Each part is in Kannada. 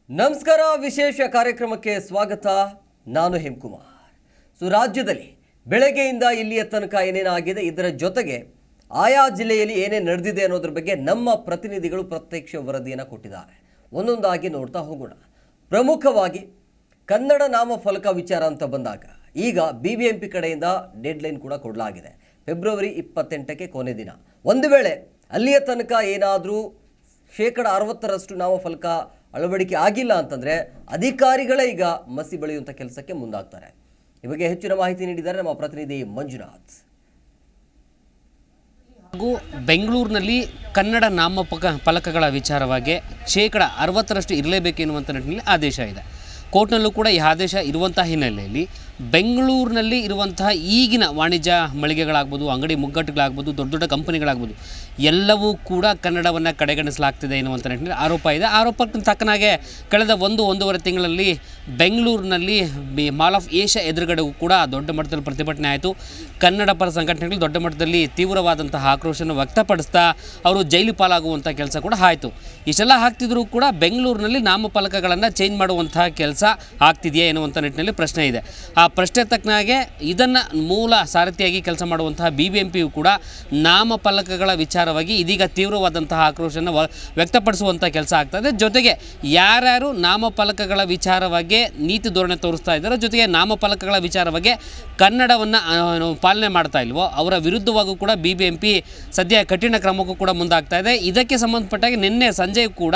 ನಮಸ್ಕಾರ, ವಿಶೇಷ ಕಾರ್ಯಕ್ರಮಕ್ಕೆ ಸ್ವಾಗತ. ನಾನು ಹೇಮಕುಮಾರ್. ರಾಜ್ಯದಲ್ಲಿ ಬೆಳಗ್ಗೆಯಿಂದ ಇಲ್ಲಿಯ ತನಕ ಏನೇನಾಗಿದೆ, ಇದರ ಜೊತೆಗೆ ಆಯಾ ಜಿಲ್ಲೆಯಲ್ಲಿ ಏನೇನು ನಡೆದಿದೆ ಅನ್ನೋದ್ರ ಬಗ್ಗೆ ನಮ್ಮ ಪ್ರತಿನಿಧಿಗಳು ಪ್ರತ್ಯಕ್ಷ ವರದಿಯನ್ನು ಕೊಟ್ಟಿದ್ದಾರೆ. ಒಂದೊಂದಾಗಿ ನೋಡ್ತಾ ಹೋಗೋಣ. ಪ್ರಮುಖವಾಗಿ ಕನ್ನಡ ನಾಮಫಲಕ ವಿಚಾರ ಅಂತ ಬಂದಾಗ ಈಗ BBMP ಕಡೆಯಿಂದ ಡೆಡ್ಲೈನ್ ಕೂಡ ಕೊಡಲಾಗಿದೆ. ಫೆಬ್ರವರಿ 28ಕ್ಕೆ ಕೊನೆ ದಿನ. ಒಂದು ವೇಳೆ ಅಲ್ಲಿಯ ತನಕ ಏನಾದರೂ 60% ನಾಮಫಲಕ ಅಳವಡಿಕೆ ಆಗಿಲ್ಲ ಅಂತಂದರೆ ಅಧಿಕಾರಿಗಳೇ ಈಗ ಮಸಿ ಬಳಿಯುವಂಥ ಕೆಲಸಕ್ಕೆ ಮುಂದಾಗ್ತಾರೆ. ಈ ಬಗ್ಗೆ ಹೆಚ್ಚಿನ ಮಾಹಿತಿ ನೀಡಿದ್ದಾರೆ ನಮ್ಮ ಪ್ರತಿನಿಧಿ ಮಂಜುನಾಥ್. ಹಾಗೂ ಬೆಂಗಳೂರಿನಲ್ಲಿ ಕನ್ನಡ ನಾಮಫಲಕಗಳ ವಿಚಾರವಾಗಿ 60% ಇರಲೇಬೇಕು ಎನ್ನುವಂಥ ನಿಟ್ಟಿನಲ್ಲಿ ಆದೇಶ ಇದೆ. ಕೋರ್ಟ್ನಲ್ಲೂ ಕೂಡ ಈ ಆದೇಶ ಇರುವಂಥ ಹಿನ್ನೆಲೆಯಲ್ಲಿ ಬೆಂಗಳೂರಿನಲ್ಲಿ ಇರುವಂತಹ ಈಗಿನ ವಾಣಿಜ್ಯ ಮಳಿಗೆಗಳಾಗ್ಬೋದು, ಅಂಗಡಿ ಮುಗ್ಗಟ್ಟುಗಳಾಗ್ಬೋದು, ದೊಡ್ಡ ದೊಡ್ಡ ಕಂಪನಿಗಳಾಗ್ಬೋದು, ಎಲ್ಲವೂ ಕೂಡ ಕನ್ನಡವನ್ನು ಕಡೆಗಣಿಸಲಾಗ್ತಿದೆ ಎನ್ನುವಂಥ ನಿಟ್ಟಿನಲ್ಲಿ ಆರೋಪ ಇದೆ. ಆರೋಪಕ್ಕೆ ತಕ್ಕನಾಗೆ ಕಳೆದ ಒಂದೂವರೆ ತಿಂಗಳಲ್ಲಿ ಬೆಂಗಳೂರಿನಲ್ಲಿ ಮಾಲ್ ಆಫ್ ಏಷ್ಯಾ ಎದುರುಗಡೆಗೂ ಕೂಡ ದೊಡ್ಡ ಮಟ್ಟದಲ್ಲಿ ಪ್ರತಿಭಟನೆ ಆಯಿತು. ಕನ್ನಡ ಪರ ಸಂಘಟನೆಗಳು ದೊಡ್ಡ ಮಟ್ಟದಲ್ಲಿ ತೀವ್ರವಾದಂತಹ ಆಕ್ರೋಶವನ್ನು ವ್ಯಕ್ತಪಡಿಸ್ತಾ ಅವರು ಜೈಲು ಪಾಲಾಗುವಂಥ ಕೆಲಸ ಕೂಡ ಆಯಿತು. ಇಷ್ಟೆಲ್ಲ ಆಗ್ತಿದ್ರೂ ಕೂಡ ಬೆಂಗಳೂರಿನಲ್ಲಿ ನಾಮಫಲಕಗಳನ್ನು ಚೇಂಜ್ ಮಾಡುವಂತಹ ಕೆಲಸ ಆಗ್ತಿದೆಯಾ ಎನ್ನುವಂಥ ನಿಟ್ಟಿನಲ್ಲಿ ಪ್ರಶ್ನೆ ಇದೆ. ಆ ಪ್ರಶ್ನೆ ತಕ್ಕನಾಗೆ ಇದನ್ನು ಮೂಲ ಸಾರಥಿಯಾಗಿ ಕೆಲಸ ಮಾಡುವಂತಹ BBMPಯು ಕೂಡ ನಾಮಫಲಕಗಳ ವಿಚಾರವಾಗಿ ಇದೀಗ ತೀವ್ರವಾದಂತಹ ಆಕ್ರೋಶವನ್ನು ವ್ಯಕ್ತಪಡಿಸುವಂಥ ಕೆಲಸ ಆಗ್ತದೆ. ಜೊತೆಗೆ ಯಾರ್ಯಾರು ನಾಮಫಲಕಗಳ ವಿಚಾರವಾಗಿ ನೀತಿ ಧೋರಣೆ ತೋರಿಸ್ತಾ ಇದ್ದಾರೋ, ಜೊತೆಗೆ ನಾಮಫಲಕಗಳ ವಿಚಾರವಾಗಿ ಕನ್ನಡವನ್ನು ಪಾಲನೆ ಮಾಡ್ತಾ ಇಲ್ವೋ ಅವರ ವಿರುದ್ಧವಾಗೂ ಕೂಡ BBMP ಸದ್ಯ ಕಠಿಣ ಕ್ರಮಕ್ಕೂ ಕೂಡ ಮುಂದಾಗ್ತಾ ಇದೆ. ಇದಕ್ಕೆ ಸಂಬಂಧಪಟ್ಟಾಗ ನಿನ್ನೆ ಸಂಜೆ ಕೂಡ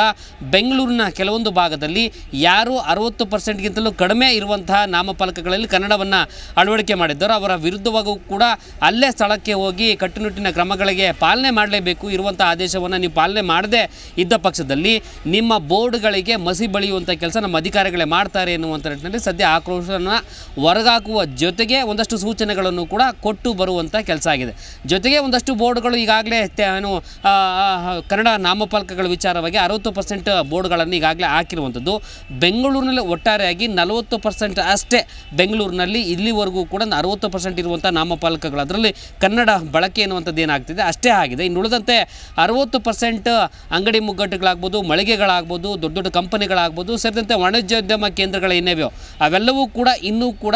ಬೆಂಗಳೂರಿನ ಕೆಲವೊಂದು ಭಾಗದಲ್ಲಿ ಯಾರು 60%ಗಿಂತಲೂ ಕಡಿಮೆ ಇರುವಂತಹ ನಾಮಫಲಕಗಳಲ್ಲಿ ಕನ್ನಡವನ್ನು ಅಳವಡಿಕೆ ಮಾಡಿದ್ದರು ಅವರ ವಿರುದ್ಧವಾಗೂ ಕೂಡ ಅಲ್ಲೇ ಸ್ಥಳಕ್ಕೆ ಹೋಗಿ ಕಟ್ಟುನಿಟ್ಟಿನ ಕ್ರಮಗಳಿಗೆ ಪಾಲನೆ ಮಾಡಲೇಬೇಕು. ಇರುವಂಥ ಆದೇಶವನ್ನು ನೀವು ಪಾಲನೆ ಮಾಡದೇ ಇದ್ದ ಪಕ್ಷದಲ್ಲಿ ನಿಮ್ಮ ಬೋರ್ಡ್ಗಳಿಗೆ ಮಸಿ ಬಳಿಯುವಂಥ ಕೆಲಸ ನಮ್ಮ ಅಧಿಕಾರಿಗಳೇ ಮಾಡ್ತಾರೆ ಎನ್ನುವಂಥ ನಿಟ್ಟಿನಲ್ಲಿ ಸದ್ಯ ಆಕ್ರೋಶವನ್ನು ಹೊರಗಾಕುವ ಜೊತೆಗೆ ಒಂದಷ್ಟು ಸೂಚನೆಗಳನ್ನು ಕೂಡ ಕೊಟ್ಟು ಬರುವಂಥ ಕೆಲಸ ಆಗಿದೆ. ಜೊತೆಗೆ ಒಂದಷ್ಟು ಬೋರ್ಡ್ಗಳು ಈಗಾಗಲೇ ಕನ್ನಡ ನಾಮಫಲಕಗಳ ವಿಚಾರವಾಗಿ 60% ಬೋರ್ಡ್ಗಳನ್ನು ಈಗಾಗಲೇ ಹಾಕಿರುವಂಥದ್ದು. ಬೆಂಗಳೂರಿನಲ್ಲಿ ಒಟ್ಟಾರೆಯಾಗಿ 40% ಅಷ್ಟೇ ಬೆಂಗಳೂರಿನಲ್ಲಿ ಇಲ್ಲಿವರೆಗೂ ಕೂಡ 60% ಇರುವಂಥ ನಾಮಫಲಕಗಳು, ಅದರಲ್ಲಿ ಕನ್ನಡ ಬಳಕೆ ಎನ್ನುವಂಥದ್ದು ಏನಾಗ್ತಿದೆ ಅಷ್ಟೇ ಆಗಿದೆ. ಇನ್ನು ಉಳಿದಂತೆ 60% ಅಂಗಡಿ ಮುಗ್ಗಟ್ಟುಗಳಾಗ್ಬೋದು, ಮಳಿಗೆಗಳಾಗ್ಬೋದು, ದೊಡ್ಡ ದೊಡ್ಡ ಕಂಪನಿಗಳಾಗ್ಬೋದು, ಸೇರಿದಂತೆ ವಾಣಿಜ್ಯೋದ್ಯಮ ಕೇಂದ್ರಗಳು ಏನೇವ್ಯೋ ಅವೆಲ್ಲವೂ ಕೂಡ ಇನ್ನೂ ಕೂಡ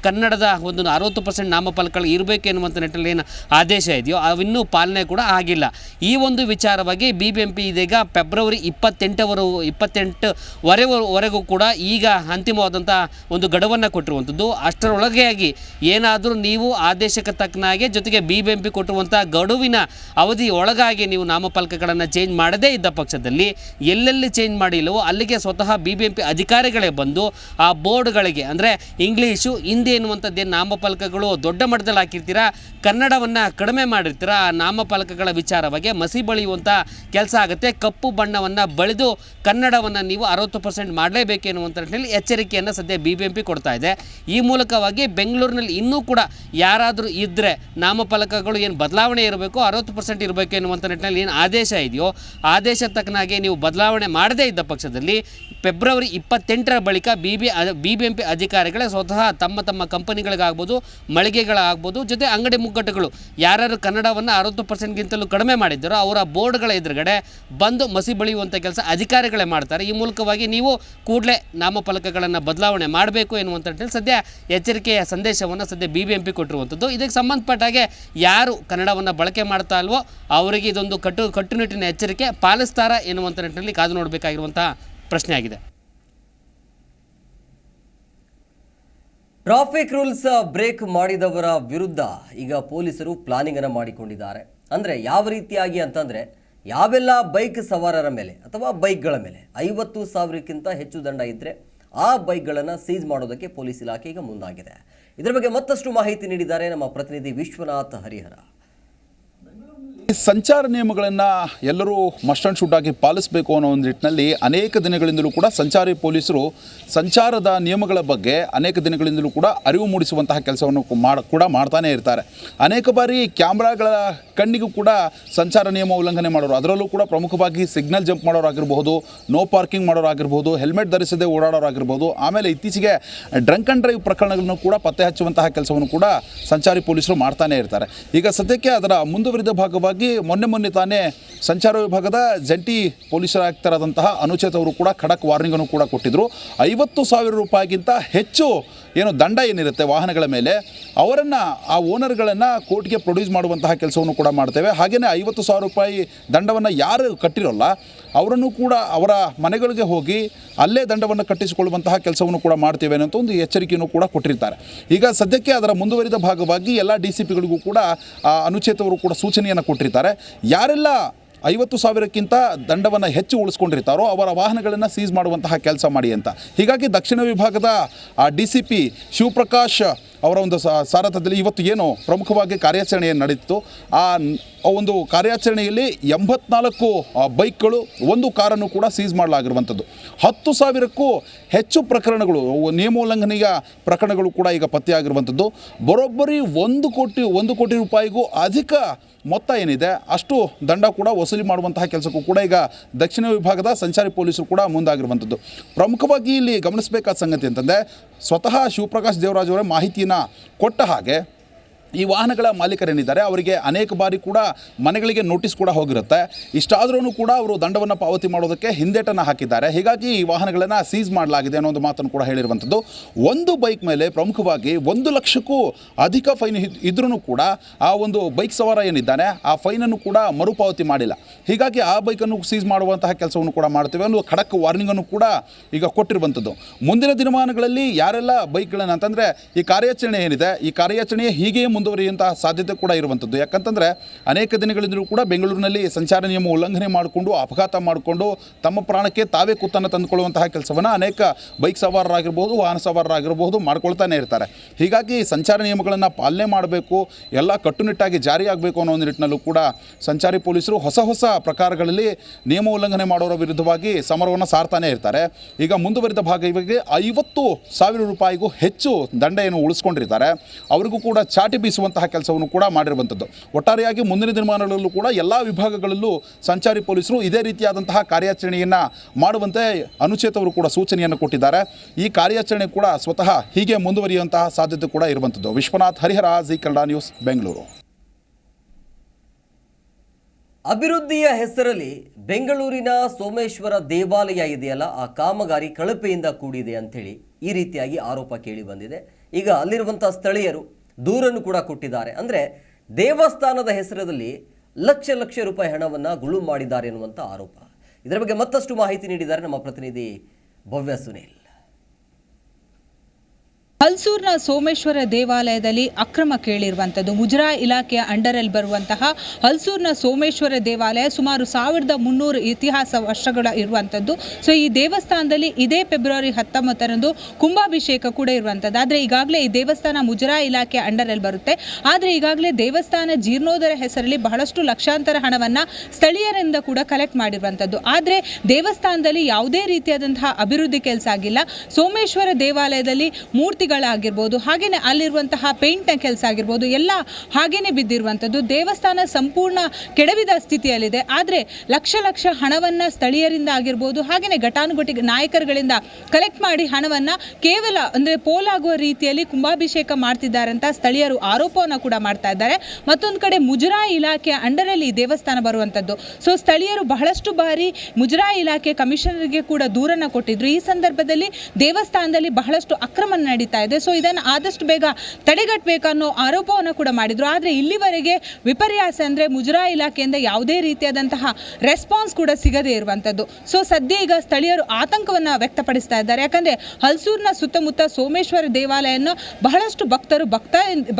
ಕನ್ನಡದ ಒಂದು 60% ನಾಮಫಲಕಗಳು ಇರಬೇಕು ಎನ್ನುವಂಥ ನಿಟ್ಟಿನಲ್ಲಿ ಏನು ಆದೇಶ ಇದೆಯೋ ಅವಿನ್ನೂ ಪಾಲನೆ ಕೂಡ ಆಗಿಲ್ಲ. ಈ ಒಂದು ವಿಚಾರವಾಗಿ BBMP ಇದೀಗ ಫೆಬ್ರವರಿ 28ವರೆಗೂ ಕೂಡ ಈಗ ಅಂತಿಮವಾದಂಥ ಒಂದು ಗಡುವನ್ನು ಕೊಟ್ಟಿರುವಂಥದ್ದು. ಅಷ್ಟರೊಳಗಾಗಿ ಏನಾದರೂ ನೀವು ಆದೇಶಕ್ಕೆ ತಕ್ಕನಾಗೆ ಜೊತೆಗೆ BBMP ಕೊಟ್ಟಿರುವಂಥ ಗಡುವಿನ ಅವಧಿ ಒಳಗಾಗಿ ನೀವು ನಾಮಫಲಕಗಳನ್ನು ಚೇಂಜ್ ಮಾಡದೇ ಇದ್ದ ಪಕ್ಷದಲ್ಲಿ ಎಲ್ಲೆಲ್ಲಿ ಚೇಂಜ್ ಮಾಡಿಲ್ಲವೋ ಅಲ್ಲಿಗೆ ಸ್ವತಃ BBMP ಅಧಿಕಾರಿಗಳೇ ಬಂದು ಆ ಬೋರ್ಡ್ಗಳಿಗೆ, ಅಂದರೆ ಇಂಗ್ಲೀಷು, ಹಿಂದಿ ಎನ್ನುವಂಥದ್ದೇನು ನಾಮಫಲಕಗಳು ದೊಡ್ಡ ಮಟ್ಟದಲ್ಲಿ ಹಾಕಿರ್ತೀರಾ, ಕನ್ನಡವನ್ನು ಕಡಿಮೆ ಮಾಡಿರ್ತೀರಾ, ಆ ನಾಮಫಲಕಗಳ ವಿಚಾರವಾಗಿ ಮಸಿ ಬಳಿಯುವಂಥ ಕೆಲಸ ಆಗುತ್ತೆ. ಕಪ್ಪು ಬಣ್ಣವನ್ನು ಬಳಿದು ಕನ್ನಡವನ್ನು ನೀವು 60% ಮಾಡಲೇಬೇಕು ಎನ್ನುವಂಥ ನಿಟ್ಟಿನಲ್ಲಿ ಎಚ್ಚರಿಕೆಯನ್ನು ಸದ್ಯ BBMP ಕೊಡ್ತಾ ಇದೆ. ಈ ಮೂಲಕವಾಗಿ ಬೆಂಗಳೂರಿನಲ್ಲಿ ಇನ್ನೂ ಕೂಡ ಯಾರಾದರೂ ಇದ್ದರೆ ನಾಮಫಲಕಗಳು ಏನು ಬದಲಾವಣೆ ಇರಬೇಕು, 60% ಇರಬೇಕು ಎನ್ನುವಂಥ ನಿಟ್ಟಿನಲ್ಲಿ ಏನು ಆದೇಶ ಇದೆಯೋ ಆದೇಶ ತಕ್ಕನಾಗೆ ನೀವು ಬದಲಾವಣೆ ಮಾಡದೇ ಇದ್ದ ಪಕ್ಷದಲ್ಲಿ ಫೆಬ್ರವರಿ 28ರ ಬಳಿಕ BBMP ಅಧಿಕಾರಿಗಳೇ ಸ್ವತಃ ತಮ್ಮ ಕಂಪನಿಗಳಿಗಾಗ್ಬೋದು, ಮಳಿಗೆಗಳಾಗ್ಬೋದು, ಜೊತೆ ಅಂಗಡಿ ಮುಗ್ಗಟ್ಟುಗಳು ಯಾರ್ಯಾರು ಕನ್ನಡವನ್ನು 60%ಗಿಂತಲೂ ಕಡಿಮೆ ಮಾಡಿದ್ದಾರೋ ಅವರ ಬೋರ್ಡ್ಗಳ ಎದುರುಗಡೆ ಬಂದು ಮಸಿ ಬಳಿಯುವಂಥ ಕೆಲಸ ಅಧಿಕಾರಿಗಳೇ ಮಾಡ್ತಾರೆ. ಈ ಮೂಲಕವಾಗಿ ನೀವು ಕೂಡಲೇ ನಾಮಫಲಕಗಳನ್ನು ಬದಲಾವಣೆ ಮಾಡಬೇಕು ಎನ್ನುವಂಥ ನಿಟ್ಟಿನಲ್ಲಿ ಸದ್ಯ ಎಚ್ಚರಿಕೆಯ ಸಂದೇಶವನ್ನು ಸದ್ಯ BBMP ಕೊಟ್ಟಿರುವಂಥದ್ದು. ಇದಕ್ಕೆ ಸಂಬಂಧಪಟ್ಟಾಗೆ ಯಾರು ಕನ್ನಡವನ್ನು ಬಳಕೆ ಮಾಡ್ತಾ ಇಲ್ವೋ ಅವರಿಗೆ ಇದೊಂದು ಕಟ್ಟುನಿಟ್ಟಿನ ಎಚ್ಚರಿಕೆ ಪಾಲಿಸ್ತಾರಾ ಎನ್ನುವಂಥ ನಿಟ್ಟಿನಲ್ಲಿ ಕಾದು ನೋಡಬೇಕಾಗಿರುವಂಥ ಪ್ರಶ್ನೆ ಆಗಿದೆ. ಟ್ರಾಫಿಕ್ ರೂಲ್ಸ್ ಬ್ರೇಕ್ ಮಾಡಿದವರ ವಿರುದ್ಧ ಈಗ ಪೊಲೀಸರು ಪ್ಲಾನಿಂಗ್ ಅನ್ನು ಮಾಡಿಕೊಂಡಿದ್ದಾರೆ. ಅಂದರೆ ಯಾವ ರೀತಿಯಾಗಿ ಅಂತಂದರೆ, ಯಾವೆಲ್ಲ ಬೈಕ್ ಸವಾರರ ಮೇಲೆ ಅಥವಾ ಬೈಕ್ಗಳ ಮೇಲೆ 50,000ಕ್ಕಿಂತ ಹೆಚ್ಚು ದಂಡ ಇದ್ದರೆ ಆ ಬೈಕ್ಗಳನ್ನು ಸೀಸ್ ಮಾಡೋದಕ್ಕೆ ಪೊಲೀಸ್ ಇಲಾಖೆ ಈಗ ಮುಂದಾಗಿದೆ. ಇದರ ಬಗ್ಗೆ ಮತ್ತಷ್ಟು ಮಾಹಿತಿ ನೀಡಿದ್ದಾರೆ ನಮ್ಮ ಪ್ರತಿನಿಧಿ ವಿಶ್ವನಾಥ್ ಹರಿಹರ. ಸಂಚಾರ ನಿಯಮಗಳನ್ನು ಎಲ್ಲರೂ ಮಸ್ಟ್ ಆ್ಯಂಡ್ ಶುಡ್ ಆಗಿ ಪಾಲಿಸಬೇಕು ಅನ್ನೋ ಒಂದು ನಿಟ್ಟಿನಲ್ಲಿ ಅನೇಕ ದಿನಗಳಿಂದಲೂ ಕೂಡ ಸಂಚಾರಿ ಪೊಲೀಸರು ಸಂಚಾರದ ನಿಯಮಗಳ ಬಗ್ಗೆ ಅನೇಕ ದಿನಗಳಿಂದಲೂ ಕೂಡ ಅರಿವು ಮೂಡಿಸುವಂತಹ ಕೆಲಸವನ್ನು ಕೂಡ ಮಾಡ್ತಾನೆ ಇರ್ತಾರೆ. ಅನೇಕ ಬಾರಿ ಕ್ಯಾಮ್ರಾಗಳ ಕಣ್ಣಿಗೂ ಕೂಡ ಸಂಚಾರ ನಿಯಮ ಉಲ್ಲಂಘನೆ ಮಾಡೋರು, ಅದರಲ್ಲೂ ಕೂಡ ಪ್ರಮುಖವಾಗಿ ಸಿಗ್ನಲ್ ಜಂಪ್ ಮಾಡೋರಾಗಿರ್ಬೋದು, ನೋ ಪಾರ್ಕಿಂಗ್ ಮಾಡೋರಾಗಿರ್ಬೋದು, ಹೆಲ್ಮೆಟ್ ಧರಿಸದೆ ಓಡಾಡೋರಾಗಿರ್ಬೋದು, ಆಮೇಲೆ ಇತ್ತೀಚೆಗೆ ಡ್ರಂಕ್ ಆ್ಯಂಡ್ ಡ್ರೈವ್ ಪ್ರಕರಣಗಳನ್ನು ಕೂಡ ಪತ್ತೆ ಹಚ್ಚುವಂತಹ ಕೆಲಸವನ್ನು ಕೂಡ ಸಂಚಾರಿ ಪೊಲೀಸರು ಮಾಡ್ತಾನೆ ಇರ್ತಾರೆ. ಈಗ ಸದ್ಯಕ್ಕೆ ಅದರ ಮುಂದುವರಿದ ಭಾಗವಾಗಿ ಹೀಗಾಗಿ ಮೊನ್ನೆ ತಾನೇ ಸಂಚಾರ ವಿಭಾಗದ ಜಂಟಿ ಪೊಲೀಸರಾಗ್ತರಾದಂತಹ ಅನುಚೇತ್ ಅವರು ಕೂಡ ಖಡಕ್ ವಾರ್ನಿಂಗನ್ನು ಕೂಡ ಕೊಟ್ಟಿದ್ದರು. 50,000 ರೂಪಾಯಿಗಿಂತ ಹೆಚ್ಚು ಏನು ದಂಡ ಏನಿರುತ್ತೆ ವಾಹನಗಳ ಮೇಲೆ ಅವರನ್ನು, ಆ ಓನರ್ಗಳನ್ನು ಕೋರ್ಟ್ಗೆ ಪ್ರೊಡ್ಯೂಸ್ ಮಾಡುವಂತಹ ಕೆಲಸವನ್ನು ಕೂಡ ಮಾಡ್ತೇವೆ. ಹಾಗೆಯೇ 50,000 ರೂಪಾಯಿ ದಂಡವನ್ನು ಯಾರು ಕಟ್ಟಿರೋಲ್ಲ ಅವರನ್ನು ಕೂಡ ಅವರ ಮನೆಗಳಿಗೆ ಹೋಗಿ ಅಲ್ಲೇ ದಂಡವನ್ನು ಕಟ್ಟಿಸಿಕೊಳ್ಳುವಂತಹ ಕೆಲಸವನ್ನು ಕೂಡ ಮಾಡ್ತೇವೆ ಅನ್ನೋ ಒಂದು ಎಚ್ಚರಿಕೆಯನ್ನು ಕೂಡ ಕೊಟ್ಟಿರ್ತಾರೆ. ಈಗ ಸದ್ಯಕ್ಕೆ ಅದರ ಮುಂದುವರಿದ ಭಾಗವಾಗಿ ಎಲ್ಲ DCPಗಳಿಗೂ ಕೂಡ ಅನುಚೇತ್ ಅವರು ಕೂಡ ಸೂಚನೆಯನ್ನು ಕೊಟ್ಟಿರ್ತಾರೆ. ಯಾರೆಲ್ಲ 50,000ಕ್ಕಿಂತ ದಂಡವನ್ನು ಹೆಚ್ಚು ಉಳಿಸ್ಕೊಂಡಿರ್ತಾರೋ ಅವರ ವಾಹನಗಳನ್ನು ಸೀಸ್ ಮಾಡುವಂತಹ ಕೆಲಸ ಮಾಡಿ ಅಂತ. ಹೀಗಾಗಿ ದಕ್ಷಿಣ ವಿಭಾಗದ DCP ಶಿವಪ್ರಕಾಶ್ ಅವರ ಒಂದು ಸಾರಥ್ಯದಲ್ಲಿ ಇವತ್ತು ಏನು ಪ್ರಮುಖವಾಗಿ ಕಾರ್ಯಾಚರಣೆ ನಡೆಯಿತು, ಆ ಒಂದು ಕಾರ್ಯಾಚರಣೆಯಲ್ಲಿ 84 ಬೈಕ್ಗಳು, 1 ಕಾರನ್ನು ಕೂಡ ಸೀಸ್ ಮಾಡಲಾಗಿರುವಂಥದ್ದು. 10,000ಕ್ಕೂ ಹೆಚ್ಚು ಪ್ರಕರಣಗಳು, ನಿಯಮೋಲ್ಲಂಘನೆಯ ಪ್ರಕರಣಗಳು ಕೂಡ ಈಗ ಪತ್ತೆಯಾಗಿರುವಂಥದ್ದು. ಬರೋಬ್ಬರಿ 1 ಕೋಟಿ ರೂಪಾಯಿಗೂ ಅಧಿಕ ಮೊತ್ತ ಏನಿದೆ ಅಷ್ಟು ದಂಡ ಕೂಡ ವಸೂಲಿ ಮಾಡುವಂತಹ ಕೆಲಸಕ್ಕೂ ಕೂಡ ಈಗ ದಕ್ಷಿಣ ವಿಭಾಗದ ಸಂಚಾರಿ ಪೊಲೀಸರು ಕೂಡ ಮುಂದಾಗಿರುವಂಥದ್ದು. ಪ್ರಮುಖವಾಗಿ ಇಲ್ಲಿ ಗಮನಿಸಬೇಕಾದ ಸಂಗತಿ ಅಂತಂದರೆ, ಸ್ವತಃ ಶಿವಪ್ರಕಾಶ್ ದೇವರಾಜ್ ಅವರೇ ಮಾಹಿತಿಯನ್ನು ಕೊಟ್ಟ ಹಾಗೆ ಈ ವಾಹನಗಳ ಮಾಲೀಕರೇನಿದ್ದಾರೆ ಅವರಿಗೆ ಅನೇಕ ಬಾರಿ ಕೂಡ ಮನೆಗಳಿಗೆ ನೋಟಿಸ್ ಕೂಡ ಹೋಗಿರುತ್ತೆ. ಇಷ್ಟಾದ್ರೂ ಕೂಡ ಅವರು ದಂಡವನ್ನು ಪಾವತಿ ಮಾಡೋದಕ್ಕೆ ಹಿಂದೇಟನ್ನು ಹಾಕಿದ್ದಾರೆ. ಹೀಗಾಗಿ ಈ ವಾಹನಗಳನ್ನು ಸೀಸ್ ಮಾಡಲಾಗಿದೆ ಅನ್ನೋ ಒಂದು ಮಾತನ್ನು ಕೂಡ ಹೇಳಿರುವಂಥದ್ದು. ಒಂದು ಬೈಕ್ ಮೇಲೆ ಪ್ರಮುಖವಾಗಿ 1 ಲಕ್ಷಕ್ಕೂ ಅಧಿಕ ಫೈನ್ ಇದ್ರೂ ಕೂಡ ಆ ಒಂದು ಬೈಕ್ ಸವಾರ ಏನಿದ್ದಾನೆ ಆ ಫೈನನ್ನು ಕೂಡ ಮರುಪಾವತಿ ಮಾಡಿಲ್ಲ. ಹೀಗಾಗಿ ಆ ಬೈಕನ್ನು ಸೀಸ್ ಮಾಡುವಂತಹ ಕೆಲಸವನ್ನು ಕೂಡ ಮಾಡ್ತೇವೆ ಅನ್ನೋ ಖಡಕ್ ವಾರ್ನಿಂಗನ್ನು ಕೂಡ ಈಗ ಕೊಟ್ಟಿರುವಂಥದ್ದು. ಮುಂದಿನ ದಿನಮಾನಗಳಲ್ಲಿ ಯಾರೆಲ್ಲ ಬೈಕ್ಗಳನ್ನು ಅಂತಂದರೆ ಈ ಕಾರ್ಯಾಚರಣೆ ಏನಿದೆ ಈ ಕಾರ್ಯಾಚರಣೆ ಹೀಗೆ ಮುಂದುವರಿಯುವಂತಹ ಸಾಧ್ಯತೆ ಕೂಡ ಇರುವಂಥದ್ದು. ಯಾಕಂತಂದರೆ ಅನೇಕ ದಿನಗಳಿಂದಲೂ ಕೂಡ ಬೆಂಗಳೂರಿನಲ್ಲಿ ಸಂಚಾರ ನಿಯಮ ಉಲ್ಲಂಘನೆ ಮಾಡಿಕೊಂಡು ಅಪಘಾತ ಮಾಡಿಕೊಂಡು ತಮ್ಮ ಪ್ರಾಣಕ್ಕೆ ತಾವೇ ಕುತ್ತನ್ನು ತಂದುಕೊಳ್ಳುವಂತಹ ಕೆಲಸವನ್ನು ಅನೇಕ ಬೈಕ್ ಸವಾರರಾಗಿರ್ಬೋದು, ವಾಹನ ಸವಾರರಾಗಿರ್ಬೋದು ಮಾಡ್ಕೊಳ್ತಾನೆ ಇರ್ತಾರೆ. ಹೀಗಾಗಿ ಸಂಚಾರ ನಿಯಮಗಳನ್ನು ಪಾಲನೆ ಮಾಡಬೇಕು, ಎಲ್ಲ ಕಟ್ಟುನಿಟ್ಟಾಗಿ ಜಾರಿಯಾಗಬೇಕು ಅನ್ನೋ ಒಂದು ನಿಟ್ಟಿನಲ್ಲೂ ಕೂಡ ಸಂಚಾರಿ ಪೊಲೀಸರು ಹೊಸ ಪ್ರಕಾರಗಳಲ್ಲಿ ನಿಯಮ ಉಲ್ಲಂಘನೆ ಮಾಡೋರ ವಿರುದ್ಧವಾಗಿ ಸಮರವನ್ನು ಸಾರ್ತಾನೆ ಇರ್ತಾರೆ. ಈಗ ಮುಂದುವರಿದ ಭಾಗ ಇವಾಗ 50,000 ರೂಪಾಯಿಗೂ ಹೆಚ್ಚು ದಂಡ ಏನು ಉಳಿಸ್ಕೊಂಡಿರ್ತಾರೆ ಅವರಿಗೂ ಕೂಡ ಚಾಟಿ ಬೀಸುವಂತಹ ಕೆಲಸವನ್ನು ಕೂಡ ಮಾಡಿರುವಂಥದ್ದು. ಒಟ್ಟಾರೆಯಾಗಿ ಮುಂದಿನ ದಿನಮಾನಗಳಲ್ಲೂ ಕೂಡ ಎಲ್ಲ ವಿಭಾಗಗಳಲ್ಲೂ ಸಂಚಾರಿ ಪೊಲೀಸರು ಇದೇ ರೀತಿಯಾದಂತಹ ಕಾರ್ಯಾಚರಣೆಯನ್ನು ಮಾಡುವಂತೆ ಅನುಚೇತ್ ಅವರು ಕೂಡ ಸೂಚನೆಯನ್ನು ಕೊಟ್ಟಿದ್ದಾರೆ. ಈ ಕಾರ್ಯಾಚರಣೆ ಕೂಡ ಸ್ವತಃ ಹೀಗೆ ಮುಂದುವರಿಯುವಂತಹ ಸಾಧ್ಯತೆ ಕೂಡ ಇರುವಂಥದ್ದು. ವಿಶ್ವನಾಥ್ ಹರಿಹರ, ಜಿ ಕನ್ನಡ ನ್ಯೂಸ್, ಬೆಂಗಳೂರು. ಅಭಿವೃದ್ಧಿಯ ಹೆಸರಲ್ಲಿ ಬೆಂಗಳೂರಿನ ಸೋಮೇಶ್ವರ ದೇವಾಲಯ ಇದೆಯಲ್ಲ, ಆ ಕಾಮಗಾರಿ ಕಳಪೆಯಿಂದ ಕೂಡಿದೆ ಅಂಥೇಳಿ ಈ ರೀತಿಯಾಗಿ ಆರೋಪ ಕೇಳಿ ಬಂದಿದೆ. ಈಗ ಅಲ್ಲಿರುವಂಥ ಸ್ಥಳೀಯರು ದೂರನ್ನು ಕೂಡ ಕೊಟ್ಟಿದ್ದಾರೆ. ಅಂದರೆ ದೇವಸ್ಥಾನದ ಹೆಸರಲ್ಲಿ ಲಕ್ಷ ರೂಪಾಯಿ ಹಣವನ್ನು ಗುಳು ಮಾಡಿದ್ದಾರೆ ಎನ್ನುವಂಥ ಆರೋಪ. ಇದರ ಬಗ್ಗೆ ಮತ್ತಷ್ಟು ಮಾಹಿತಿ ನೀಡಿದ್ದಾರೆ ನಮ್ಮ ಪ್ರತಿನಿಧಿ ಭವ್ಯ ಸುನೀಲ್. ಹಲ್ಸೂರಿನ ಸೋಮೇಶ್ವರ ದೇವಾಲಯದಲ್ಲಿ ಅಕ್ರಮ ಕೇಳಿರುವಂಥದ್ದು. ಮುಜರಾಯಿ ಇಲಾಖೆಯ ಅಂಡರಲ್ಲಿ ಬರುವಂತಹ ಹಲ್ಸೂರಿನ ಸೋಮೇಶ್ವರ ದೇವಾಲಯ ಸುಮಾರು 1300 ಇತಿಹಾಸ ವರ್ಷಗಳ ಇರುವಂಥದ್ದು. ಸೊ ಈ ದೇವಸ್ಥಾನದಲ್ಲಿ ಇದೇ ಫೆಬ್ರವರಿ 19ರಂದು ಕುಂಭಾಭಿಷೇಕ ಕೂಡ ಇರುವಂಥದ್ದು. ಆದರೆ ಈಗಾಗಲೇ ಈ ದೇವಸ್ಥಾನ ಮುಜರಾಯಿ ಇಲಾಖೆಯ ಅಂಡರಲ್ಲಿ ಬರುತ್ತೆ. ಆದರೆ ಈಗಾಗಲೇ ದೇವಸ್ಥಾನ ಜೀರ್ಣೋದ್ಧಾರ ಹೆಸರಲ್ಲಿ ಬಹಳಷ್ಟು ಲಕ್ಷಾಂತರ ಹಣವನ್ನು ಸ್ಥಳೀಯರಿಂದ ಕೂಡ ಕಲೆಕ್ಟ್ ಮಾಡಿರುವಂಥದ್ದು. ಆದರೆ ದೇವಸ್ಥಾನದಲ್ಲಿ ಯಾವುದೇ ರೀತಿಯಾದಂತಹ ಅಭಿವೃದ್ಧಿ ಕೆಲಸ ಆಗಿಲ್ಲ. ಸೋಮೇಶ್ವರ ದೇವಾಲಯದಲ್ಲಿ ಮೂರ್ತಿಗಳಾಗಿರ್ಬೋದು, ಹಾಗೇನೆ ಅಲ್ಲಿರುವಂತಹ ಪೇಂಟ್ನ ಕೆಲಸ ಆಗಿರ್ಬೋದು, ಎಲ್ಲ ಹಾಗೇನೆ ಬಿದ್ದಿರುವಂಥದ್ದು. ದೇವಸ್ಥಾನ ಸಂಪೂರ್ಣ ಕೆಡವಿದ ಸ್ಥಿತಿಯಲ್ಲಿದೆ. ಆದರೆ ಲಕ್ಷ ಹಣವನ್ನು ಸ್ಥಳೀಯರಿಂದ ಆಗಿರ್ಬೋದು, ಹಾಗೇನೆ ಘಟಾನುಘಟಿ ನಾಯಕರುಗಳಿಂದ ಕಲೆಕ್ಟ್ ಮಾಡಿ ಹಣವನ್ನು ಕೇವಲ ಅಂದರೆ ಪೋಲಾಗುವ ರೀತಿಯಲ್ಲಿ ಕುಂಭಾಭಿಷೇಕ ಮಾಡ್ತಿದ್ದಾರೆ ಅಂತ ಸ್ಥಳೀಯರು ಆರೋಪವನ್ನು ಕೂಡ ಮಾಡ್ತಾ ಇದ್ದಾರೆ. ಮತ್ತೊಂದು ಕಡೆ ಮುಜರಾಯಿ ಇಲಾಖೆಯ ಅಂಡರಲ್ಲಿ ಈ ದೇವಸ್ಥಾನ ಬರುವಂಥದ್ದು. ಸೊ ಸ್ಥಳೀಯರು ಬಹಳಷ್ಟು ಬಾರಿ ಮುಜರಾಯಿ ಇಲಾಖೆ ಕಮಿಷನರ್ಗೆ ಕೂಡ ದೂರನ್ನು ಕೊಟ್ಟಿದ್ರು. ಈ ಸಂದರ್ಭದಲ್ಲಿ ದೇವಸ್ಥಾನದಲ್ಲಿ ಬಹಳಷ್ಟು ಅಕ್ರಮ ನಡೀತಾ ಇದೆ. ಸೊ ಇದನ್ನು ಆದಷ್ಟು ಬೇಗ ತಡೆಗಟ್ಟಬೇಕನ್ನೋ ಆರೋಪವನ್ನು ಕೂಡ ಮಾಡಿದ್ರು. ಆದರೆ ಇಲ್ಲಿವರೆಗೆ ವಿಪರ್ಯಾಸ ಅಂದರೆ ಮುಜರಾಯಿ ಇಲಾಖೆಯಿಂದ ಯಾವುದೇ ರೀತಿಯಾದಂತಹ ರೆಸ್ಪಾನ್ಸ್ ಕೂಡ ಸಿಗದೇ ಇರುವಂಥದ್ದು. ಸೊ ಸದ್ಯ ಈಗ ಸ್ಥಳೀಯರು ಆತಂಕವನ್ನು ವ್ಯಕ್ತಪಡಿಸ್ತಾ ಇದ್ದಾರೆ. ಯಾಕಂದರೆ ಹಲ್ಸೂರಿನ ಸುತ್ತಮುತ್ತ ಸೋಮೇಶ್ವರ ದೇವಾಲಯವನ್ನು ಬಹಳಷ್ಟು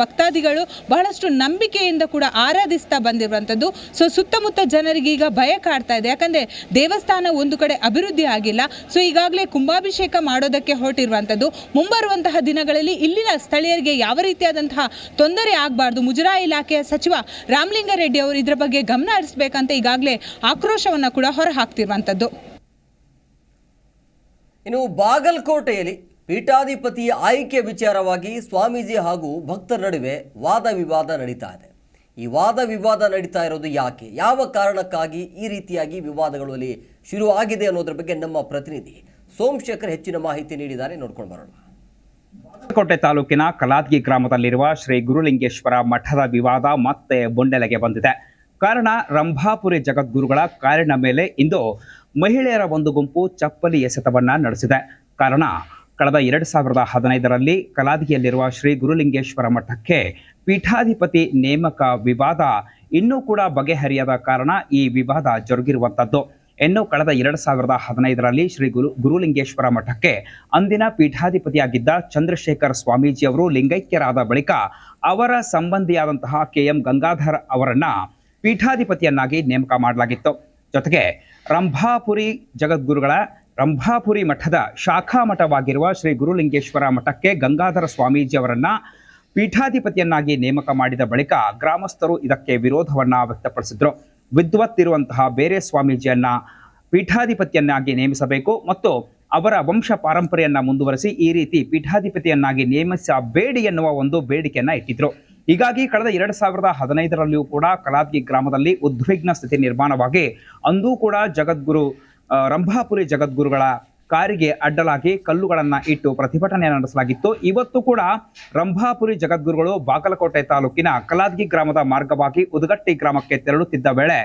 ಭಕ್ತಾದಿಗಳು ಬಹಳಷ್ಟು ನಂಬಿಕೆಯಿಂದ ಕೂಡ ಆರಾಧಿಸ್ತಾ ಬಂದಿರುವಂಥದ್ದು. ಸೊ ಸುತ್ತಮುತ್ತ ಜನರಿಗೆ ಈಗ ಭಯ ಕಾಡ್ತಾ ಇದೆ. ಯಾಕಂದರೆ ದೇವಸ್ಥಾನ ಒಂದು ಕಡೆ ಅಭಿವೃದ್ಧಿ ಆಗಿಲ್ಲ. ಸೊ ಈಗಾಗಲೇ ಕುಂಭಾಭಿಷೇಕ ಮಾಡೋದಕ್ಕೆ ಹೊರಟಿರುವಂಥದ್ದು. ಮುಂಬರುವಂತಹ ದಿನಗಳಲ್ಲಿ ಇಲ್ಲಿನ ಸ್ಥಳೀಯರಿಗೆ ಯಾವ ರೀತಿಯಾದಂತಹ ತೊಂದರೆ ಆಗಬಾರ್ದು. ಮುಜರಾಯಿ ಇಲಾಖೆಯ ಸಚಿವ ರಾಮಲಿಂಗಾರೆಡ್ಡಿ ಅವರು ಇದರ ಬಗ್ಗೆ ಗಮನ ಹರಿಸಬೇಕಂತ ಈಗಾಗಲೇ ಆಕ್ರೋಶವನ್ನು ಕೂಡ ಹೊರಹಾಕ್ತಿರುವಂಥದ್ದು. ಇನ್ನು ಬಾಗಲಕೋಟೆಯಲ್ಲಿ ಪೀಠಾಧಿಪತಿ ಆಯ್ಕೆ ವಿಚಾರವಾಗಿ ಸ್ವಾಮೀಜಿ ಹಾಗೂ ಭಕ್ತರ ನಡುವೆ ವಾದ ವಿವಾದ ನಡೀತಾ ಇದೆ. ಈ ವಾದ ವಿವಾದ ನಡೀತಾ ಇರೋದು ಯಾಕೆ, ಯಾವ ಕಾರಣಕ್ಕಾಗಿ ಈ ರೀತಿಯಾಗಿ ವಿವಾದಗಳು ಅಲ್ಲಿ ಶುರು ಆಗಿದೆ ಅನ್ನೋದ್ರ ಬಗ್ಗೆ ನಮ್ಮ ಪ್ರತಿನಿಧಿ ಸೋಮಶೇಖರ್ ಹೆಚ್ಚಿನ ಮಾಹಿತಿ ನೀಡಿದ್ದಾರೆ. ನೋಡ್ಕೊಂಡು ಬರೋಣ. ಬಾಗಲಕೋಟೆ ತಾಲೂಕಿನ ಕಲಾದ್ಗಿ ಗ್ರಾಮದಲ್ಲಿರುವ ಶ್ರೀ ಗುರುಲಿಂಗೇಶ್ವರ ಮಠದ ವಿವಾದ ಮತ್ತೆ ಬೊಂಡೆಲೆಗೆ ಬಂದಿದೆ. ಕಾರಣ ರಂಭಾಪುರಿ ಜಗದ್ಗುರುಗಳ ಕಾರಿನ ಮೇಲೆ ಇಂದು ಮಹಿಳೆಯರ ಒಂದು ಗುಂಪು ಚಪ್ಪಲಿ ಎಸೆತವನ್ನ ನಡೆಸಿದೆ. ಕಾರಣ ಕಳೆದ 2015ರಲ್ಲಿ ಕಲಾದಗಿಯಲ್ಲಿರುವ ಶ್ರೀ ಗುರುಲಿಂಗೇಶ್ವರ ಮಠಕ್ಕೆ ಪೀಠಾಧಿಪತಿ ನೇಮಕ ವಿವಾದ ಇನ್ನೂ ಕೂಡ ಬಗೆಹರಿಯದ ಕಾರಣ ಈ ವಿವಾದ ಜರುಗಿರುವಂಥದ್ದು. ಇನ್ನು ಕಳೆದ 2015ರಲ್ಲಿ ಶ್ರೀ ಗುರುಲಿಂಗೇಶ್ವರ ಮಠಕ್ಕೆ ಅಂದಿನ ಪೀಠಾಧಿಪತಿಯಾಗಿದ್ದ ಚಂದ್ರಶೇಖರ್ ಸ್ವಾಮೀಜಿಯವರು ಲಿಂಗೈಕ್ಯರಾದ ಬಳಿಕ ಅವರ ಸಂಬಂಧಿಯಾದಂತಹ KM ಗಂಗಾಧರ್ ಅವರನ್ನ ಪೀಠಾಧಿಪತಿಯನ್ನಾಗಿ ನೇಮಕ ಮಾಡಲಾಗಿತ್ತು. ಜೊತೆಗೆ ರಂಭಾಪುರಿ ಜಗದ್ಗುರುಗಳ ರಂಭಾಪುರಿ ಮಠದ ಶಾಖಾ ಮಠವಾಗಿರುವ ಶ್ರೀ ಗುರುಲಿಂಗೇಶ್ವರ ಮಠಕ್ಕೆ ಗಂಗಾಧರ ಸ್ವಾಮೀಜಿ ಅವರನ್ನ ಪೀಠಾಧಿಪತಿಯನ್ನಾಗಿ ನೇಮಕ ಮಾಡಿದ ಬಳಿಕ ಗ್ರಾಮಸ್ಥರು ಇದಕ್ಕೆ ವಿರೋಧವನ್ನ ವ್ಯಕ್ತಪಡಿಸಿದ್ರು. ವಿದ್ವತ್ತಿರುವಂತಹ ಬೇರೆ ಸ್ವಾಮೀಜಿಯನ್ನ ಪೀಠಾಧಿಪತಿಯನ್ನಾಗಿ ನೇಮಿಸಬೇಕು ಮತ್ತು ಅವರ ವಂಶ ಪಾರಂಪರೆಯನ್ನ ಮುಂದುವರಿಸಿ ಈ ರೀತಿ ಪೀಠಾಧಿಪತಿಯನ್ನಾಗಿ ನೇಮಿಸಬೇಡಿ ಎನ್ನುವ ಒಂದು ಬೇಡಿಕೆಯನ್ನ ಇಟ್ಟಿದ್ರು. ಹೀಗಾಗಿ ಕಳೆದ 2015ರಲ್ಲಿಯೂ ಕೂಡ ಕಲಾದಗಿ ಗ್ರಾಮದಲ್ಲಿ ಉದ್ವಿಗ್ನ ಸ್ಥಿತಿ ನಿರ್ಮಾಣವಾಗಿ ಅಂದೂ ಕೂಡ ಜಗದ್ಗುರು ರಂಭಾಪುರಿ ಜಗದ್ಗುರುಗಳ ಕಾರಿಗೆ ಅಡ್ಡಲಾಗಿ ಕಲ್ಲುಗಳನ್ನು ಇಟ್ಟು ಪ್ರತಿಭಟನೆ ನಡೆಸಲಾಗಿತ್ತು. ಇವತ್ತು ಕೂಡ ರಂಭಾಪುರಿ ಜಗದ್ಗುರುಗಳು ಬಾಗಲಕೋಟೆ ತಾಲೂಕಿನ ಕಲಾದಗಿ ಗ್ರಾಮದ ಮಾರ್ಗವಾಗಿ ಉದಗಟ್ಟಿ ಗ್ರಾಮಕ್ಕೆ ತೆರಳುತ್ತಿದ್ದ ವೇಳೆ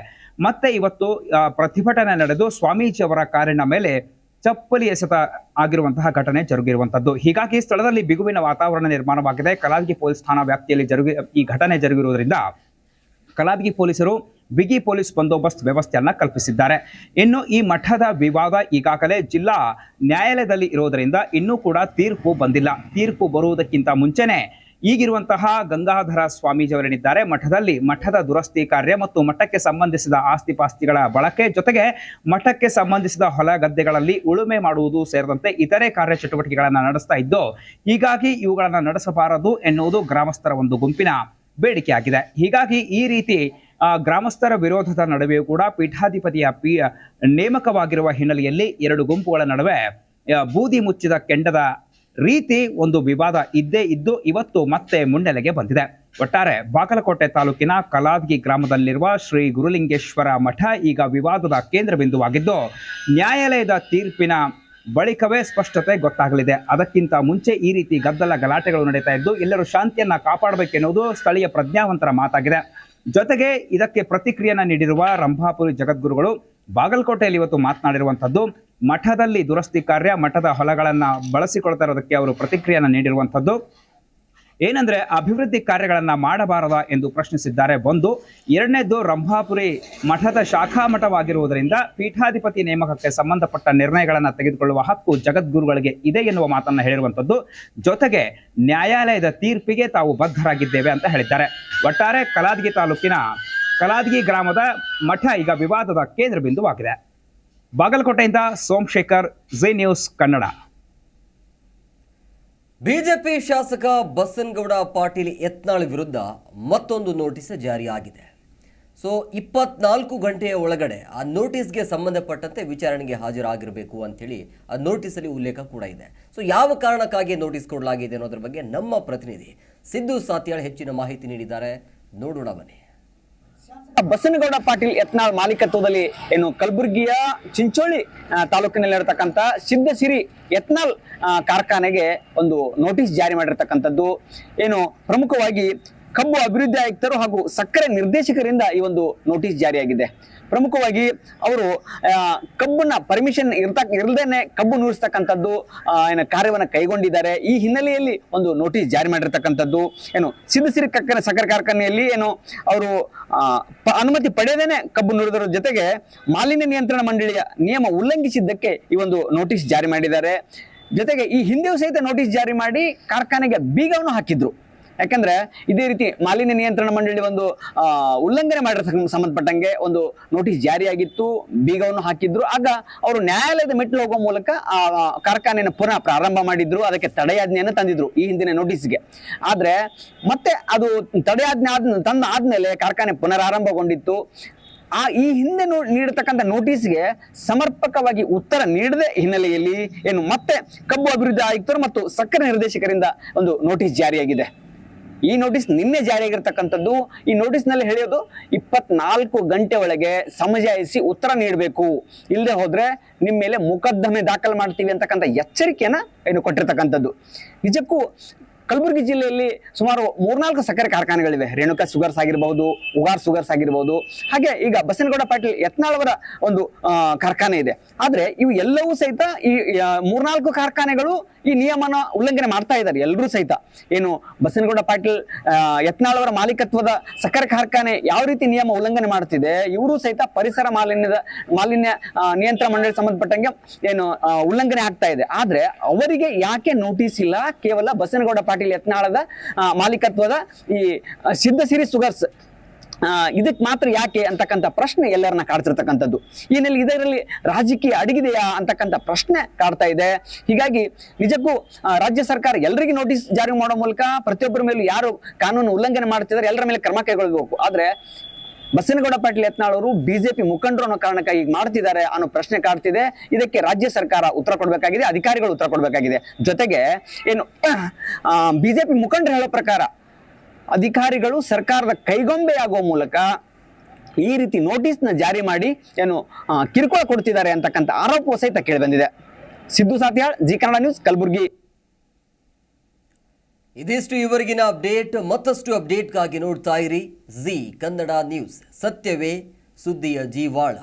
ಮತ್ತೆ ಇವತ್ತು ಪ್ರತಿಭಟನೆ ನಡೆದು ಸ್ವಾಮೀಜಿ ಅವರ ಕಾರಿನ ಮೇಲೆ ಚಪ್ಪಲಿ ಎಸೆತ ಆಗಿರುವಂತಹ ಘಟನೆ ಜರುಗಿರುವಂತದ್ದು. ಹೀಗಾಗಿ ಸ್ಥಳದಲ್ಲಿ ಬಿಗುವಿನ ವಾತಾವರಣ ನಿರ್ಮಾಣವಾಗಿದೆ. ಕಲಾದಗಿ ಪೊಲೀಸ್ ಠಾಣಾ ವ್ಯಾಪ್ತಿಯಲ್ಲಿ ಈ ಘಟನೆ ಜರುಗಿರುವುದರಿಂದ ಕಲಾದಗಿ ಪೊಲೀಸರು ಬಿಗಿ ಪೊಲೀಸ್ ಬಂದೋಬಸ್ತ್ ವ್ಯವಸ್ಥೆಯನ್ನ ಕಲ್ಪಿಸಿದ್ದಾರೆ. ಇನ್ನು ಈ ಮಠದ ವಿವಾದ ಈಗಾಗಲೇ ಜಿಲ್ಲಾ ನ್ಯಾಯಾಲಯದಲ್ಲಿ ಇರೋದರಿಂದ ಇನ್ನೂ ಕೂಡ ತೀರ್ಪು ಬಂದಿಲ್ಲ. ತೀರ್ಪು ಬರುವುದಕ್ಕಿಂತ ಮುಂಚೆನೆ ಈಗಿರುವಂತಹ ಗಂಗಾಧರ ಸ್ವಾಮೀಜಿಯವರೇನಿದ್ದಾರೆ ಮಠದಲ್ಲಿ ಮಠದ ದುರಸ್ತಿ ಕಾರ್ಯ ಮತ್ತು ಮಠಕ್ಕೆ ಸಂಬಂಧಿಸಿದ ಆಸ್ತಿ ಪಾಸ್ತಿಗಳ ಬಳಕೆ ಜೊತೆಗೆ ಮಠಕ್ಕೆ ಸಂಬಂಧಿಸಿದ ಹೊಲ ಗದ್ದೆಗಳಲ್ಲಿ ಉಳುಮೆ ಮಾಡುವುದು ಸೇರಿದಂತೆ ಇತರೆ ಕಾರ್ಯಚಟುವಟಿಕೆಗಳನ್ನು ನಡೆಸ್ತಾ ಇದ್ದು, ಹೀಗಾಗಿ ಇವುಗಳನ್ನು ನಡೆಸಬಾರದು ಎನ್ನುವುದು ಗ್ರಾಮಸ್ಥರ ಒಂದು ಗುಂಪಿನ ಬೇಡಿಕೆಯಾಗಿದೆ. ಹೀಗಾಗಿ ಈ ರೀತಿ ಗ್ರಾಮಸ್ಥರ ವಿರೋಧದ ನಡುವೆಯೂ ಕೂಡ ಪೀಠಾಧಿಪತಿಯ ನೇಮಕವಾಗಿರುವ ಹಿನ್ನೆಲೆಯಲ್ಲಿ ಎರಡು ಗುಂಪುಗಳ ನಡುವೆ ಬೂದಿ ಮುಚ್ಚಿದ ಕೆಂಡದ ರೀತಿ ಒಂದು ವಿವಾದ ಇದ್ದೇ ಇದ್ದು ಇವತ್ತು ಮತ್ತೆ ಮುನ್ನೆಲೆಗೆ ಬಂದಿದೆ. ಒಟ್ಟಾರೆ ಬಾಗಲಕೋಟೆ ತಾಲೂಕಿನ ಕಲಾದಗಿ ಗ್ರಾಮದಲ್ಲಿರುವ ಶ್ರೀ ಗುರುಲಿಂಗೇಶ್ವರ ಮಠ ಈಗ ವಿವಾದದ ಕೇಂದ್ರ ಬಿಂದುವಾಗಿದ್ದು, ನ್ಯಾಯಾಲಯದ ತೀರ್ಪಿನ ಬಳಿಕವೇ ಸ್ಪಷ್ಟತೆ ಗೊತ್ತಾಗಲಿದೆ. ಅದಕ್ಕಿಂತ ಮುಂಚೆ ಈ ರೀತಿ ಗದ್ದಲ ಗಲಾಟೆಗಳು ನಡೀತಾ ಇದ್ದು ಎಲ್ಲರೂ ಶಾಂತಿಯನ್ನ ಕಾಪಾಡಬೇಕೆನ್ನುವುದು ಸ್ಥಳೀಯ ಪ್ರಜ್ಞಾವಂತರ ಮಾತಾಗಿದೆ. ಜೊತೆಗೆ ಇದಕ್ಕೆ ಪ್ರತಿಕ್ರಿಯೆಯನ್ನು ನೀಡಿರುವ ರಂಭಾಪುರಿ ಜಗದ್ಗುರುಗಳು ಬಾಗಲಕೋಟೆಯಲ್ಲಿ ಇವತ್ತು ಮಾತನಾಡಿರುವಂಥದ್ದು, ಮಠದಲ್ಲಿ ದುರಸ್ತಿ ಕಾರ್ಯ ಮಠದ ಹೊಲಗಳನ್ನ ಬಳಸಿಕೊಳ್ತಾ ಇರೋದಕ್ಕೆ ಅವರು ಪ್ರತಿಕ್ರಿಯೆಯನ್ನು ನೀಡಿರುವಂಥದ್ದು ಏನಂದ್ರೆ ಅಭಿವೃದ್ಧಿ ಕಾರ್ಯಗಳನ್ನ ಮಾಡಬಾರದ ಎಂದು ಪ್ರಶ್ನಿಸಿದ್ದಾರೆ. ಒಂದು ಎರಡನೇದು ರಂಭಾಪುರಿ ಮಠದ ಶಾಖಾ ಮಠವಾಗಿರುವುದರಿಂದ ಪೀಠಾಧಿಪತಿ ನೇಮಕಕ್ಕೆ ಸಂಬಂಧಪಟ್ಟ ನಿರ್ಣಯಗಳನ್ನು ತೆಗೆದುಕೊಳ್ಳುವ ಹಕ್ಕು ಜಗದ್ಗುರುಗಳಿಗೆ ಇದೆ ಎನ್ನುವ ಮಾತನ್ನ ಹೇಳಿರುವಂಥದ್ದು. ಜೊತೆಗೆ ನ್ಯಾಯಾಲಯದ ತೀರ್ಪಿಗೆ ತಾವು ಬದ್ಧರಾಗಿದ್ದೇವೆ ಅಂತ ಹೇಳಿದ್ದಾರೆ. ಒಟ್ಟಾರೆ ಕಲಾದಗಿ ತಾಲೂಕಿನ ಕಲಾದಗಿ ಗ್ರಾಮದ ಮಠ ಈಗ ವಿವಾದದ ಕೇಂದ್ರ ಬಿಂದುವಾಗಿದೆ. ಬಾಗಲಕೋಟೆಯಿಂದ ಸೋಮಶೇಖರ್, ಜಿ ನ್ಯೂಸ್ ಕನ್ನಡ. ಬಿಜೆಪಿ ಶಾಸಕ ಬಸನಗೌಡ ಪಾಟೀಲ್ ಯತ್ನಾಳ್ ವಿರುದ್ಧ ಮತ್ತೊಂದು ನೋಟಿಸ್ ಜಾರಿಯಾಗಿದೆ. ಸೊ 24 ಗಂಟೆಯ ಒಳಗಡೆ ಆ ನೋಟಿಸ್ಗೆ ಸಂಬಂಧಪಟ್ಟಂತೆ ವಿಚಾರಣೆಗೆ ಹಾಜರಾಗಿರಬೇಕು ಅಂತೇಳಿ ಆ ನೋಟಿಸಲ್ಲಿ ಉಲ್ಲೇಖ ಕೂಡ ಇದೆ. ಸೊ ಯಾವ ಕಾರಣಕ್ಕಾಗಿ ನೋಟಿಸ್ ಕೊಡಲಾಗಿದೆ ಅನ್ನೋದ್ರ ಬಗ್ಗೆ ನಮ್ಮ ಪ್ರತಿನಿಧಿ ಸಿದ್ದು ಸಾತ್ಯಾಳ್ ಹೆಚ್ಚಿನ ಮಾಹಿತಿ ನೀಡಿದ್ದಾರೆ. ನೋಡೋಣ ಬನ್ನಿ. ಬಸನಗೌಡ ಪಾಟೀಲ್ ಯತ್ನಾಳ್ ಮಾಲೀಕತ್ವದಲ್ಲಿ ಏನು ಕಲಬುರಗಿಯ ಚಿಂಚೋಳಿ ತಾಲೂಕಿನಲ್ಲಿರತಕ್ಕಂಥ ಸಿದ್ದಸಿರಿ ಯತ್ನಾಳ್ ಕಾರ್ಖಾನೆಗೆ ಒಂದು ನೋಟಿಸ್ ಜಾರಿ ಮಾಡಿರ್ತಕ್ಕಂಥದ್ದು. ಏನು ಪ್ರಮುಖವಾಗಿ ಕಬ್ಬು ಅಭಿವೃದ್ಧಿ ಆಯುಕ್ತರು ಹಾಗೂ ಸಕ್ಕರೆ ನಿರ್ದೇಶಕರಿಂದ ಈ ಒಂದು ನೋಟಿಸ್ ಜಾರಿಯಾಗಿದೆ. ಪ್ರಮುಖವಾಗಿ ಅವರು ಕಬ್ಬನ್ನ ಪರ್ಮಿಷನ್ ಇರದೇನೆ ಕಬ್ಬು ನುರಿಸ್ತಕ್ಕಂಥದ್ದು ಏನು ಕಾರ್ಯವನ್ನು ಕೈಗೊಂಡಿದ್ದಾರೆ. ಈ ಹಿನ್ನೆಲೆಯಲ್ಲಿ ಒಂದು ನೋಟಿಸ್ ಜಾರಿ ಮಾಡಿರ್ತಕ್ಕಂಥದ್ದು. ಏನು ಸಿದ್ದಸಿರಿ ಸಕ್ಕರೆ ಕಾರ್ಖಾನೆಯಲ್ಲಿ ಏನು ಅವರು ಅನುಮತಿ ಪಡೆಯದೇನೆ ಕಬ್ಬು ನುರಿದರ ಜೊತೆಗೆ ಮಾಲಿನ್ಯ ನಿಯಂತ್ರಣ ಮಂಡಳಿಯ ನಿಯಮ ಉಲ್ಲಂಘಿಸಿದ್ದಕ್ಕೆ ಈ ಒಂದು ನೋಟಿಸ್ ಜಾರಿ ಮಾಡಿದ್ದಾರೆ. ಜೊತೆಗೆ ಈ ಹಿಂದೆಯೂ ಸಹಿತ ನೋಟಿಸ್ ಜಾರಿ ಮಾಡಿ ಕಾರ್ಖಾನೆಗೆ ಬೀಗವನ್ನು ಹಾಕಿದ್ರು. ಯಾಕಂದ್ರೆ ಇದೇ ರೀತಿ ಮಾಲಿನ್ಯ ನಿಯಂತ್ರಣ ಮಂಡಳಿ ಒಂದು ಉಲ್ಲಂಘನೆ ಮಾಡಿರ್ತಕ್ಕ ಸಂಬಂಧಪಟ್ಟಂಗೆ ಒಂದು ನೋಟಿಸ್ ಜಾರಿಯಾಗಿತ್ತು, ಬೀಗವನ್ನು ಹಾಕಿದ್ರು. ಆಗ ಅವರು ನ್ಯಾಯಾಲಯದ ಮೆಟ್ಟಿಲು ಹೋಗುವ ಮೂಲಕ ಆ ಕಾರ್ಖಾನೆಯನ್ನು ಪುನಃ ಪ್ರಾರಂಭ ಮಾಡಿದ್ರು, ಅದಕ್ಕೆ ತಡೆಯಾಜ್ಞೆಯನ್ನು ತಂದಿದ್ರು ಈ ಹಿಂದಿನ ನೋಟಿಸ್ಗೆ. ಆದ್ರೆ ಮತ್ತೆ ಅದು ತಡೆಯಾಜ್ಞೆ ಆದ್ಮೇಲೆ ಕಾರ್ಖಾನೆ ಪುನರಾರಂಭಗೊಂಡಿತ್ತು. ಈ ಹಿಂದೆ ನೀಡತಕ್ಕಂಥ ನೋಟಿಸ್ಗೆ ಸಮರ್ಪಕವಾಗಿ ಉತ್ತರ ನೀಡದ ಹಿನ್ನೆಲೆಯಲ್ಲಿ ಏನು ಮತ್ತೆ ಕಬ್ಬು ಅಭಿವೃದ್ಧಿ ಆಯುಕ್ತರು ಮತ್ತು ಸಕ್ಕರೆ ನಿರ್ದೇಶಕರಿಂದ ಒಂದು ನೋಟಿಸ್ ಜಾರಿಯಾಗಿದೆ. ಈ ನೋಟಿಸ್ ನಿನ್ನೆ ಜಾರಿಯಾಗಿರ್ತಕ್ಕಂಥದ್ದು. ಈ ನೋಟಿಸ್ನಲ್ಲಿ ಹೇಳೋದು 24 ಗಂಟೆ ಒಳಗೆ ಸಮಜಾಯಿಸಿ ಉತ್ತರ ನೀಡಬೇಕು, ಇಲ್ಲದೆ ಹೋದ್ರೆ ನಿಮ್ಮ ಮೇಲೆ ಮೊಕದ್ದಮೆ ದಾಖಲು ಮಾಡ್ತೀವಿ ಅಂತಕ್ಕಂಥ ಎಚ್ಚರಿಕೆಯನ್ನ ಏನು ಕೊಟ್ಟಿರ್ತಕ್ಕಂಥದ್ದು. ನಿಜಕ್ಕೂ ಕಲಬುರಗಿ ಜಿಲ್ಲೆಯಲ್ಲಿ ಸುಮಾರು 3-4 ಸಕ್ಕರೆ ಕಾರ್ಖಾನೆಗಳಿವೆ. ರೇಣುಕಾ ಶುಗರ್ಸ್ ಆಗಿರಬಹುದು, ಉಗಾರ್ ಶುಗರ್ಸ್ ಆಗಿರಬಹುದು, ಹಾಗೆ ಈಗ ಬಸನಗೌಡ ಪಾಟೀಲ್ ಯತ್ನಾಳ್ ಅವರ ಒಂದು ಕಾರ್ಖಾನೆ ಇದೆ. ಆದ್ರೆ ಇವು ಎಲ್ಲವೂ ಸಹಿತ ಈ 3-4 ಕಾರ್ಖಾನೆಗಳು ಈ ನಿಯಮನ ಉಲ್ಲಂಘನೆ ಮಾಡ್ತಾ ಇದ್ದಾರೆ. ಎಲ್ಲರೂ ಸಹಿತ ಏನು ಬಸನಗೌಡ ಪಾಟೀಲ್ ಯತ್ನಾಳ್ ಅವರ ಮಾಲೀಕತ್ವದ ಸಕ್ಕರೆ ಕಾರ್ಖಾನೆ ಯಾವ ರೀತಿ ನಿಯಮ ಉಲ್ಲಂಘನೆ ಮಾಡ್ತಿದೆ, ಇವರು ಸಹಿತ ಪರಿಸರ ಮಾಲಿನ್ಯ ನಿಯಂತ್ರಣ ಮಂಡಳಿ ಸಂಬಂಧಪಟ್ಟಂಗೆ ಏನು ಉಲ್ಲಂಘನೆ ಆಗ್ತಾ ಇದೆ. ಆದ್ರೆ ಅವರಿಗೆ ಯಾಕೆ ನೋಟಿಸ್ ಇಲ್ಲ? ಕೇವಲ ಬಸನಗೌಡ ಪಾಟೀಲ್ ಯತ್ನಾಳದ ಮಾಲೀಕತ್ವದ ಈ ಸಿದ್ಧಸಿರಿ ಶುಗರ್ಸ್ ಇದಕ್ಕೆ ಮಾತ್ರ ಯಾಕೆ ಅಂತಕ್ಕಂಥ ಪ್ರಶ್ನೆ ಎಲ್ಲರನ್ನ ಕಾಡ್ತಿರ್ತಕ್ಕಂಥದ್ದು. ಇದರಲ್ಲಿ ರಾಜಕೀಯ ಅಡಗಿದೆಯಾ ಅಂತಕ್ಕಂಥ ಪ್ರಶ್ನೆ ಕಾಡ್ತಾ ಇದೆ. ಹೀಗಾಗಿ ನಿಜಕ್ಕೂ ರಾಜ್ಯ ಸರ್ಕಾರ ಎಲ್ಲರಿಗೂ ನೋಟಿಸ್ ಜಾರಿ ಮಾಡೋ ಮೂಲಕ ಪ್ರತಿಯೊಬ್ಬರ ಮೇಲೂ ಯಾರು ಕಾನೂನು ಉಲ್ಲಂಘನೆ ಮಾಡ್ತಿದ್ದಾರೆ ಎಲ್ಲರ ಮೇಲೆ ಕ್ರಮ ಕೈಗೊಳ್ಳಬೇಕು. ಆದ್ರೆ ಬಸನಗೌಡ ಪಾಟೀಲ್ ಯತ್ನಾಳ್ ಅವರು ಬಿಜೆಪಿ ಮುಖಂಡರು ಅನ್ನೋ ಕಾರಣಕ್ಕೆ ಈಗ ಮಾಡ್ತಿದ್ದಾರೆ ಅನ್ನೋ ಪ್ರಶ್ನೆ ಕಾಡ್ತಿದೆ. ಇದಕ್ಕೆ ರಾಜ್ಯ ಸರ್ಕಾರ ಉತ್ತರ ಕೊಡಬೇಕಾಗಿದೆ, ಅಧಿಕಾರಿಗಳು ಉತ್ತರ ಕೊಡಬೇಕಾಗಿದೆ. ಜೊತೆಗೆ ಏನು ಬಿಜೆಪಿ ಮುಖಂಡರು ಹೇಳೋ ಪ್ರಕಾರ ಅಧಿಕಾರಿಗಳು ಸರ್ಕಾರದ ಕೈಗೊಂಬೆಯಾಗುವ ಮೂಲಕ ಈ ರೀತಿ ನೋಟಿಸ್ನ ಜಾರಿ ಮಾಡಿ ಏನು ಕಿರುಕುಳ ಕೊಡ್ತಿದ್ದಾರೆ ಅಂತಕ್ಕಂಥ ಆರೋಪ ಸಹಿತ ಕೇಳಿ ಬಂದಿದೆ. ಸಿದ್ದು ಸಾತ್ಯಾಳ್, ಜಿ ಕನ್ನಡ ನ್ಯೂಸ್, ಕಲಬುರಗಿ. ಇದಿಷ್ಟು ಇವರೆಗಿನ ಅಪ್ಡೇಟ್. ಮತ್ತಷ್ಟು ಅಪ್ಡೇಟ್ಗಾಗಿ ನೋಡ್ತಾ ಇರಿ ಜಿ ಕನ್ನಡ ನ್ಯೂಸ್. ಸತ್ಯವೇ ಸುದ್ದಿಯ ಜೀವಾಳ.